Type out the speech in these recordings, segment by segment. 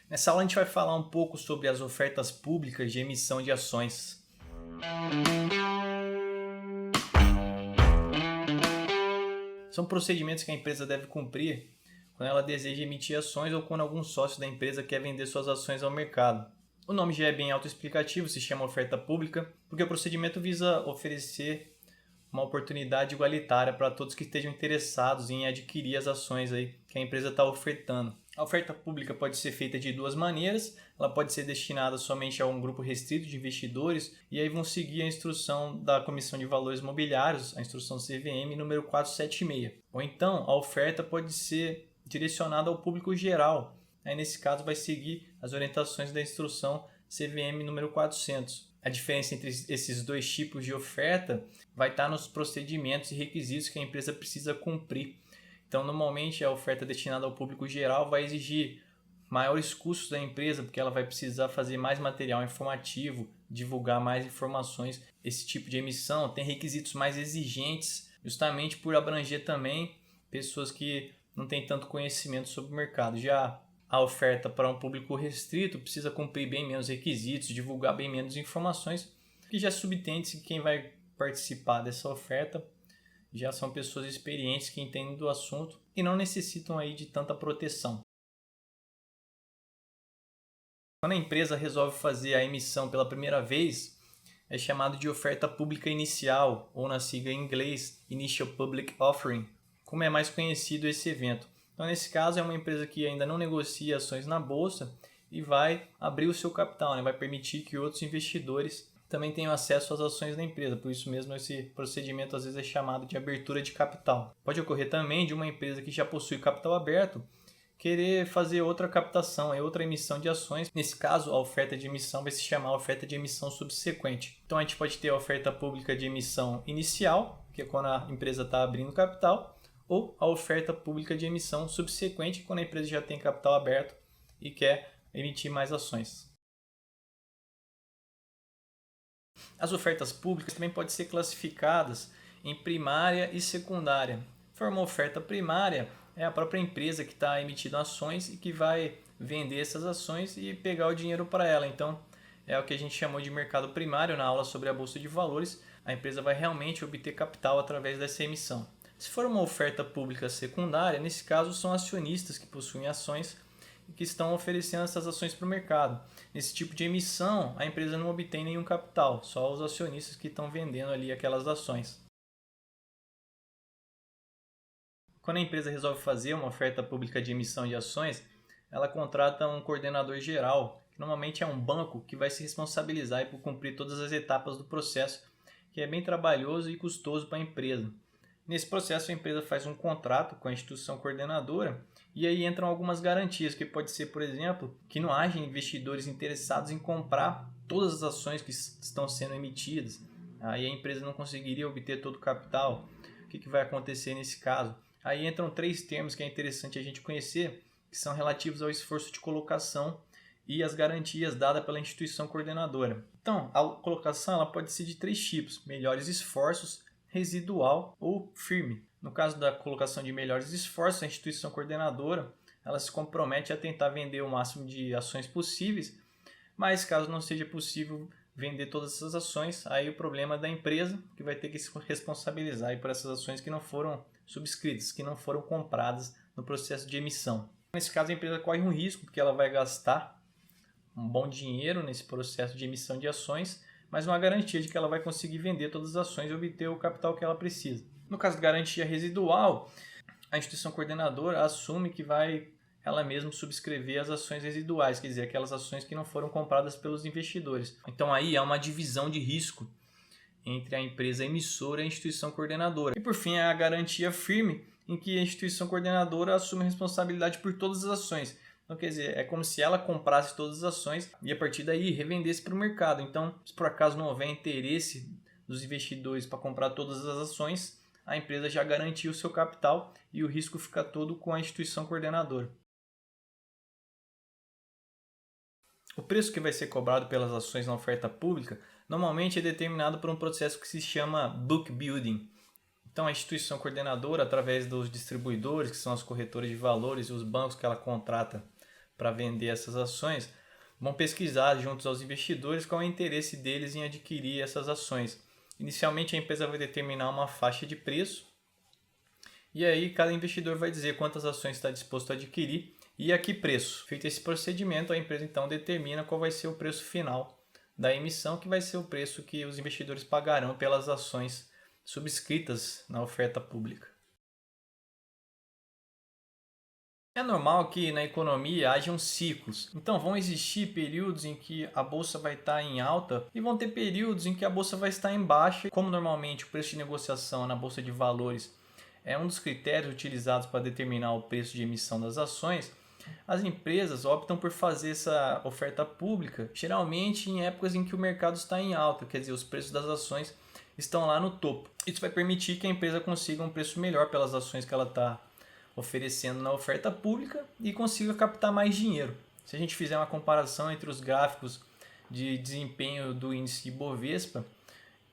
Nessa aula a gente vai falar um pouco sobre as ofertas públicas de emissão de ações. São procedimentos que a empresa deve cumprir quando ela deseja emitir ações ou quando algum sócio da empresa quer vender suas ações ao mercado. O nome já é bem autoexplicativo, se chama oferta pública, porque o procedimento visa oferecer uma oportunidade igualitária para todos que estejam interessados em adquirir as ações aí que a empresa está ofertando. A oferta pública pode ser feita de duas maneiras. Ela pode ser destinada somente a um grupo restrito de investidores e aí vão seguir a instrução da Comissão de Valores Mobiliários, a instrução CVM número 476. Ou então a oferta pode ser direcionada ao público geral. Aí nesse caso vai seguir as orientações da instrução CVM número 400. A diferença entre esses dois tipos de oferta vai estar nos procedimentos e requisitos que a empresa precisa cumprir. Então, normalmente, a oferta destinada ao público geral vai exigir maiores custos da empresa, porque ela vai precisar fazer mais material informativo, divulgar mais informações. Esse tipo de emissão tem requisitos mais exigentes, justamente por abranger também pessoas que não têm tanto conhecimento sobre o mercado. Já a oferta para um público restrito precisa cumprir bem menos requisitos, divulgar bem menos informações, que já subtende-se que quem vai participar dessa oferta já são pessoas experientes que entendem do assunto e não necessitam aí de tanta proteção. Quando a empresa resolve fazer a emissão pela primeira vez, é chamado de oferta pública inicial, ou na sigla em inglês, Initial Public Offering, como é mais conhecido esse evento. Então, nesse caso, é uma empresa que ainda não negocia ações na bolsa e vai abrir o seu capital, vai permitir que outros investidores também tenham acesso às ações da empresa. Por isso mesmo, esse procedimento às vezes é chamado de abertura de capital. Pode ocorrer também de uma empresa que já possui capital aberto querer fazer outra captação, outra emissão de ações. Nesse caso, a oferta de emissão vai se chamar oferta de emissão subsequente. Então, a gente pode ter a oferta pública de emissão inicial, que é quando a empresa está abrindo capital, ou a oferta pública de emissão subsequente, quando a empresa já tem capital aberto e quer emitir mais ações. As ofertas públicas também podem ser classificadas em primária e secundária. For uma oferta primária, é a própria empresa que está emitindo ações e que vai vender essas ações e pegar o dinheiro para ela. Então, é o que a gente chamou de mercado primário na aula sobre a Bolsa de Valores. A empresa vai realmente obter capital através dessa emissão. Se for uma oferta pública secundária, nesse caso são acionistas que possuem ações e que estão oferecendo essas ações para o mercado. Nesse tipo de emissão, a empresa não obtém nenhum capital, só os acionistas que estão vendendo ali aquelas ações. Quando a empresa resolve fazer uma oferta pública de emissão de ações, ela contrata um coordenador geral, que normalmente é um banco que vai se responsabilizar por cumprir todas as etapas do processo, que é bem trabalhoso e custoso para a empresa. Nesse processo, a empresa faz um contrato com a instituição coordenadora e aí entram algumas garantias, que pode ser, por exemplo, que não haja investidores interessados em comprar todas as ações que estão sendo emitidas. Aí a empresa não conseguiria obter todo o capital. O que vai acontecer nesse caso? Aí entram 3 termos que é interessante a gente conhecer, que são relativos ao esforço de colocação e as garantias dadas pela instituição coordenadora. Então, a colocação ela pode ser de 3 tipos: melhores esforços, residual ou firme. No caso da colocação de melhores esforços, a instituição coordenadora ela se compromete a tentar vender o máximo de ações possíveis, mas caso não seja possível vender todas essas ações, aí o problema é da empresa, que vai ter que se responsabilizar por essas ações que não foram subscritas, que não foram compradas no processo de emissão. Nesse caso, a empresa corre um risco, porque ela vai gastar um bom dinheiro nesse processo de emissão de ações, mas não há garantia de que ela vai conseguir vender todas as ações e obter o capital que ela precisa. No caso de garantia residual, a instituição coordenadora assume que vai ela mesma subscrever as ações residuais, quer dizer, aquelas ações que não foram compradas pelos investidores. Então aí há uma divisão de risco entre a empresa emissora e a instituição coordenadora. E por fim, a garantia firme, em que a instituição coordenadora assume a responsabilidade por todas as ações. Então, quer dizer, é como se ela comprasse todas as ações e a partir daí revendesse para o mercado. Então, se por acaso não houver interesse dos investidores para comprar todas as ações, a empresa já garantiu o seu capital e o risco fica todo com a instituição coordenadora. O preço que vai ser cobrado pelas ações na oferta pública normalmente é determinado por um processo que se chama book building. Então, a instituição coordenadora, através dos distribuidores, que são as corretoras de valores e os bancos que ela contrata para vender essas ações, vão pesquisar juntos aos investidores qual é o interesse deles em adquirir essas ações. Inicialmente a empresa vai determinar uma faixa de preço e aí cada investidor vai dizer quantas ações está disposto a adquirir e a que preço. Feito esse procedimento, a empresa então determina qual vai ser o preço final da emissão, que vai ser o preço que os investidores pagarão pelas ações subscritas na oferta pública. É normal que na economia hajam ciclos, então vão existir períodos em que a bolsa vai estar em alta e vão ter períodos em que a bolsa vai estar em baixa. Como normalmente o preço de negociação na bolsa de valores é um dos critérios utilizados para determinar o preço de emissão das ações, as empresas optam por fazer essa oferta pública geralmente em épocas em que o mercado está em alta, quer dizer, os preços das ações estão lá no topo. Isso vai permitir que a empresa consiga um preço melhor pelas ações que ela está oferecendo na oferta pública e consiga captar mais dinheiro. Se a gente fizer uma comparação entre os gráficos de desempenho do índice Ibovespa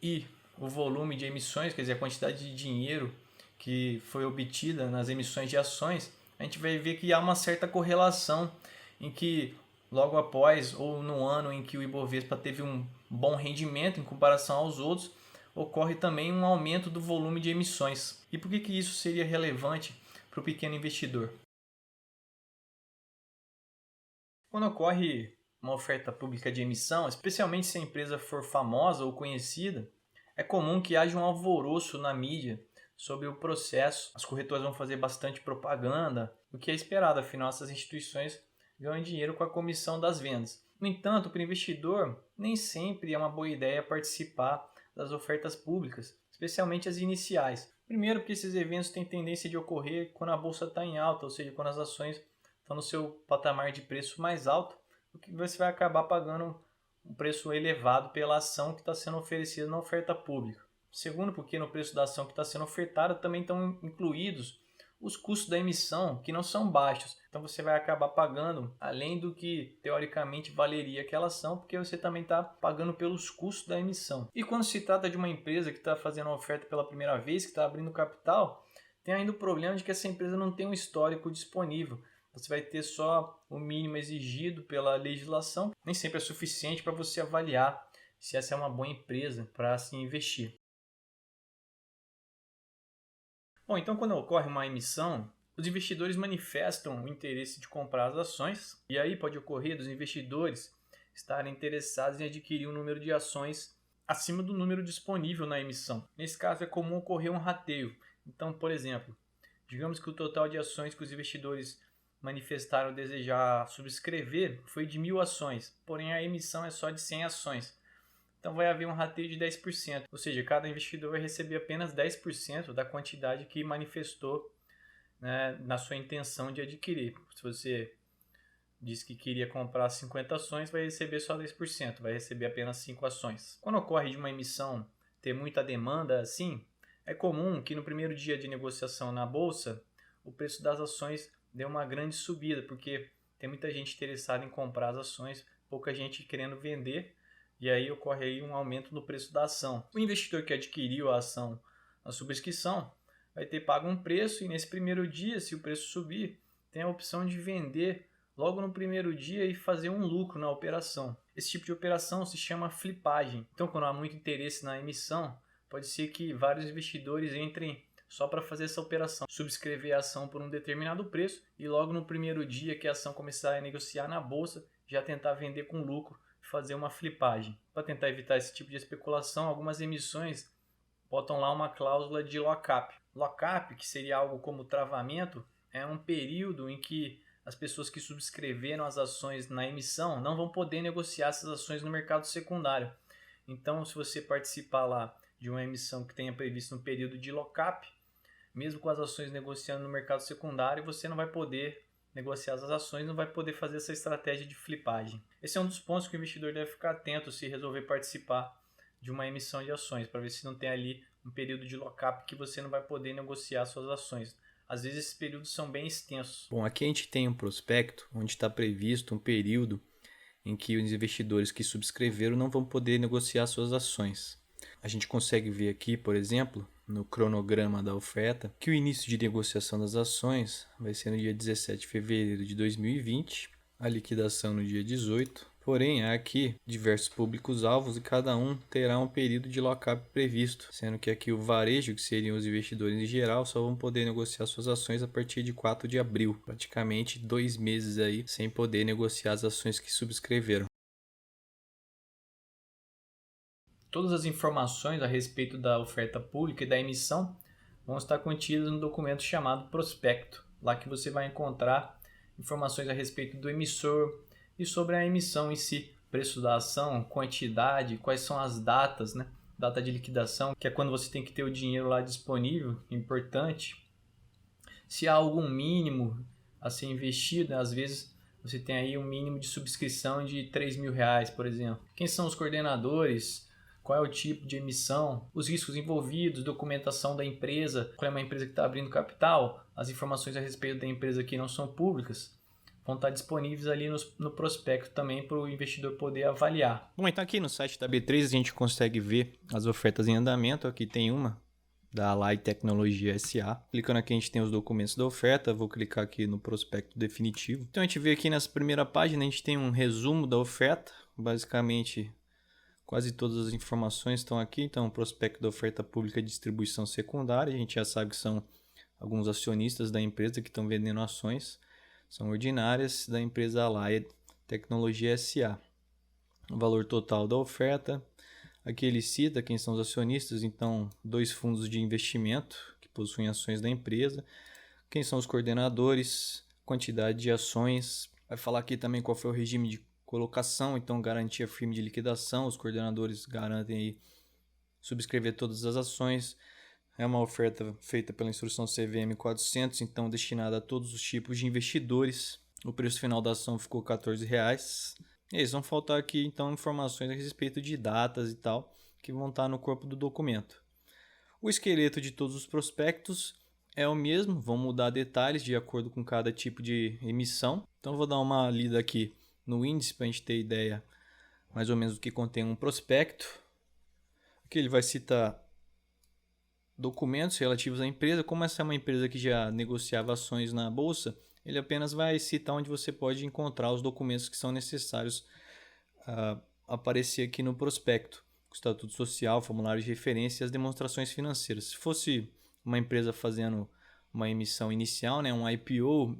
e o volume de emissões, quer dizer, a quantidade de dinheiro que foi obtida nas emissões de ações, a gente vai ver que há uma certa correlação em que logo após ou no ano em que o Ibovespa teve um bom rendimento em comparação aos outros, ocorre também um aumento do volume de emissões. E por que isso seria relevante para o pequeno investidor? Quando ocorre uma oferta pública de emissão, especialmente se a empresa for famosa ou conhecida, é comum que haja um alvoroço na mídia sobre o processo. As corretoras vão fazer bastante propaganda, o que é esperado, afinal essas instituições ganham dinheiro com a comissão das vendas. No entanto, para o investidor, nem sempre é uma boa ideia participar das ofertas públicas, especialmente as iniciais. Primeiro, porque esses eventos têm tendência de ocorrer quando a bolsa está em alta, ou seja, quando as ações estão no seu patamar de preço mais alto, o que você vai acabar pagando um preço elevado pela ação que está sendo oferecida na oferta pública. Segundo, porque no preço da ação que está sendo ofertada também estão incluídos os custos da emissão, que não são baixos. Então você vai acabar pagando além do que teoricamente valeria aquela ação, porque você também está pagando pelos custos da emissão. E quando se trata de uma empresa que está fazendo uma oferta pela primeira vez, que está abrindo capital, tem ainda o problema de que essa empresa não tem um histórico disponível. Você vai ter só o mínimo exigido pela legislação, nem sempre é suficiente para você avaliar se essa é uma boa empresa para se investir. Bom, então quando ocorre uma emissão, os investidores manifestam o interesse de comprar as ações e aí pode ocorrer dos investidores estarem interessados em adquirir um número de ações acima do número disponível na emissão. Nesse caso é comum ocorrer um rateio. Então, por exemplo, digamos que o total de ações que os investidores manifestaram desejar subscrever foi de 1.000 ações, porém a emissão é só de 100 ações. Então vai haver um rateio de 10%, ou seja, cada investidor vai receber apenas 10% da quantidade que manifestou, né, na sua intenção de adquirir. Se você disse que queria comprar 50 ações, vai receber só 10%, vai receber apenas 5 ações. Quando ocorre de uma emissão ter muita demanda assim, é comum que no primeiro dia de negociação na bolsa, o preço das ações dê uma grande subida, porque tem muita gente interessada em comprar as ações, pouca gente querendo vender, e aí ocorre aí um aumento no preço da ação. O investidor que adquiriu a ação na subscrição vai ter pago um preço e nesse primeiro dia, se o preço subir, tem a opção de vender logo no primeiro dia e fazer um lucro na operação. Esse tipo de operação se chama flipagem. Então, quando há muito interesse na emissão, pode ser que vários investidores entrem só para fazer essa operação, subscrever a ação por um determinado preço e logo no primeiro dia que a ação começar a negociar na bolsa, já tentar vender com lucro, fazer uma flipagem. Para tentar evitar esse tipo de especulação, algumas emissões botam lá uma cláusula de lock-up. Lock-up, que seria algo como travamento, é um período em que as pessoas que subscreveram as ações na emissão não vão poder negociar essas ações no mercado secundário. Então, se você participar lá de uma emissão que tenha previsto um período de lock-up, mesmo com as ações negociando no mercado secundário, você não vai poder negociar as ações, não vai poder fazer essa estratégia de flipagem. Esse é um dos pontos que o investidor deve ficar atento se resolver participar de uma emissão de ações, para ver se não tem ali um período de lock-up que você não vai poder negociar suas ações. Às vezes esses períodos são bem extensos. Bom, aqui a gente tem um prospecto onde está previsto um período em que os investidores que subscreveram não vão poder negociar suas ações. A gente consegue ver aqui, por exemplo, no cronograma da oferta, que o início de negociação das ações vai ser no dia 17 de fevereiro de 2020. a liquidação no dia 18. Porém, há aqui diversos públicos-alvos e cada um terá um período de lock-up previsto, sendo que aqui o varejo, que seriam os investidores em geral, só vão poder negociar suas ações a partir de 4 de abril, praticamente 2 meses aí sem poder negociar as ações que subscreveram. Todas as informações a respeito da oferta pública e da emissão vão estar contidas no documento chamado prospecto, lá que você vai encontrar informações a respeito do emissor e sobre a emissão em si, preço da ação, quantidade, quais são as datas, né? Data de liquidação, que é quando você tem que ter o dinheiro lá disponível, importante. Se há algum mínimo a ser investido, né? Às vezes você tem aí um mínimo de subscrição de R$ 3.000, por exemplo. Quem são os coordenadores? Qual é o tipo de emissão, os riscos envolvidos, documentação da empresa, qual é uma empresa que está abrindo capital, as informações a respeito da empresa que não são públicas, vão estar disponíveis ali no prospecto também para o investidor poder avaliar. Bom, então aqui no site da B3 a gente consegue ver as ofertas em andamento. Aqui tem uma da Allied Tecnologia SA. Clicando aqui a gente tem os documentos da oferta. Vou clicar aqui no prospecto definitivo. Então a gente vê aqui nessa primeira página a gente tem um resumo da oferta. Basicamente quase todas as informações estão aqui. Então, o prospecto da oferta pública de distribuição secundária. A gente já sabe que são alguns acionistas da empresa que estão vendendo ações. São ordinárias da empresa Allied Tecnologia SA. O valor total da oferta. Aqui ele cita quem são os acionistas. Então, 2 fundos de investimento que possuem ações da empresa. Quem são os coordenadores, quantidade de ações. Vai falar aqui também qual foi o regime de colocação, então garantia firme de liquidação, os coordenadores garantem aí subscrever todas as ações. É uma oferta feita pela instrução CVM 400, então destinada a todos os tipos de investidores. O preço final da ação ficou R$ 14,00. E aí, vão faltar aqui então informações a respeito de datas e tal, que vão estar no corpo do documento. O esqueleto de todos os prospectos é o mesmo, vão mudar detalhes de acordo com cada tipo de emissão. Então vou dar uma lida aqui no índice para a gente ter ideia mais ou menos do que contém um prospecto. Aqui ele vai citar documentos relativos à empresa. Como essa é uma empresa que já negociava ações na bolsa, ele apenas vai citar onde você pode encontrar os documentos que são necessários aparecer aqui no prospecto. O estatuto social, formulário de referência e as demonstrações financeiras. Se fosse uma empresa fazendo uma emissão inicial, né, um IPO,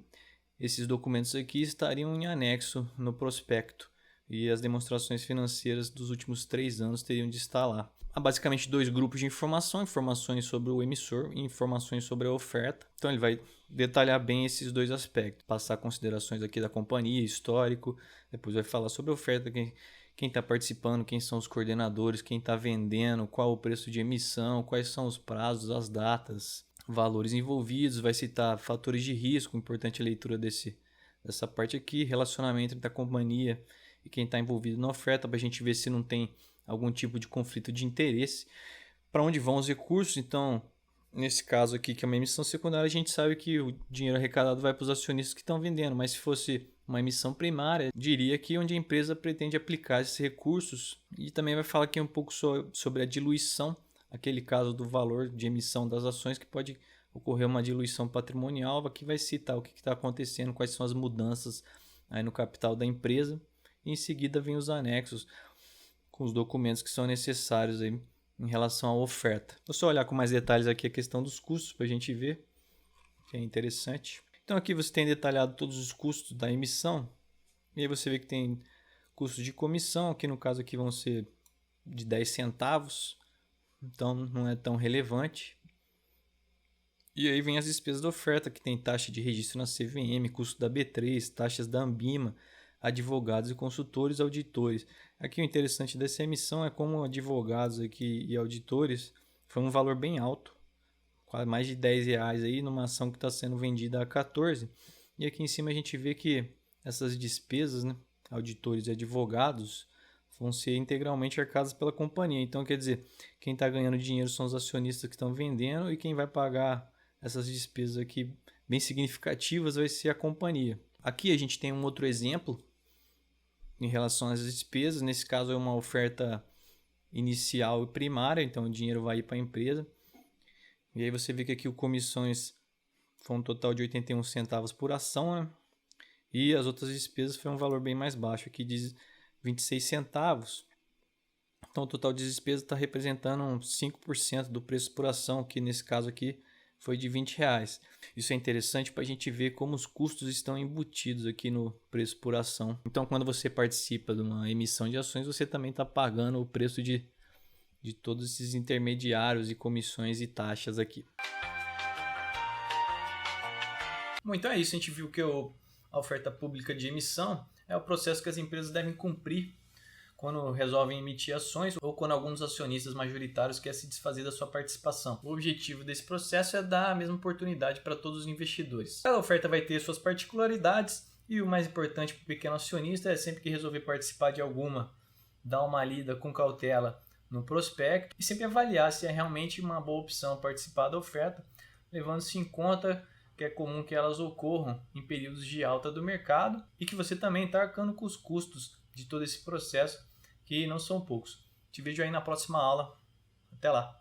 esses documentos aqui estariam em anexo no prospecto e as demonstrações financeiras dos últimos 3 anos teriam de estar lá. Há basicamente 2 grupos de informação, informações sobre o emissor e informações sobre a oferta. Então ele vai detalhar bem esses 2 aspectos, passar considerações aqui da companhia, histórico, depois vai falar sobre a oferta, quem está participando, quem são os coordenadores, quem está vendendo, qual o preço de emissão, quais são os prazos, as datas, valores envolvidos, vai citar fatores de risco, importante a leitura dessa parte aqui, relacionamento entre a companhia e quem está envolvido na oferta, para a gente ver se não tem algum tipo de conflito de interesse, para onde vão os recursos. Então, nesse caso aqui, que é uma emissão secundária, a gente sabe que o dinheiro arrecadado vai para os acionistas que estão vendendo, mas se fosse uma emissão primária, diria que onde a empresa pretende aplicar esses recursos. E também vai falar aqui um pouco sobre a diluição, aquele caso do valor de emissão das ações, que pode ocorrer uma diluição patrimonial. Aqui vai citar o que está acontecendo, quais são as mudanças aí no capital da empresa. E em seguida vem os anexos com os documentos que são necessários aí em relação à oferta. Vou só olhar com mais detalhes aqui a questão dos custos para a gente ver, que é interessante. Então aqui você tem detalhado todos os custos da emissão. E aí você vê que tem custos de comissão, aqui no caso aqui vão ser de 10 centavos. Então não é tão relevante. E aí vem as despesas da oferta, que tem taxa de registro na CVM, custo da B3, taxas da Ambima, advogados e consultores, auditores. Aqui o interessante dessa emissão é como advogados aqui e auditores foi um valor bem alto, quase mais de R$ 10 aí numa ação que está sendo vendida a 14. E aqui em cima a gente vê que essas despesas, né, auditores e advogados, vão ser integralmente arcadas pela companhia. Então, quer dizer, quem está ganhando dinheiro são os acionistas que estão vendendo e quem vai pagar essas despesas aqui bem significativas vai ser a companhia. Aqui a gente tem um outro exemplo em relação às despesas. Nesse caso é uma oferta inicial e primária, então o dinheiro vai ir para a empresa. E aí você vê que aqui o comissões foi um total de 81 centavos por ação, né? E as outras despesas foi um valor bem mais baixo, aqui de 26 centavos. Então o total de despesa está representando uns 5% do preço por ação, que nesse caso aqui foi de R$20. Isso é interessante para a gente ver como os custos estão embutidos aqui no preço por ação. Então quando você participa de uma emissão de ações, você também está pagando o preço de todos esses intermediários e comissões e taxas aqui. Bom, então é isso. A gente viu que a oferta pública de emissão é o processo que as empresas devem cumprir quando resolvem emitir ações ou quando alguns acionistas majoritários querem se desfazer da sua participação. O objetivo desse processo é dar a mesma oportunidade para todos os investidores. Cada oferta vai ter suas particularidades e o mais importante para o pequeno acionista é sempre que resolver participar de alguma, dar uma lida com cautela no prospecto e sempre avaliar se é realmente uma boa opção participar da oferta, levando-se em conta que é comum que elas ocorram em períodos de alta do mercado e que você também está arcando com os custos de todo esse processo, que não são poucos. Te vejo aí na próxima aula. Até lá!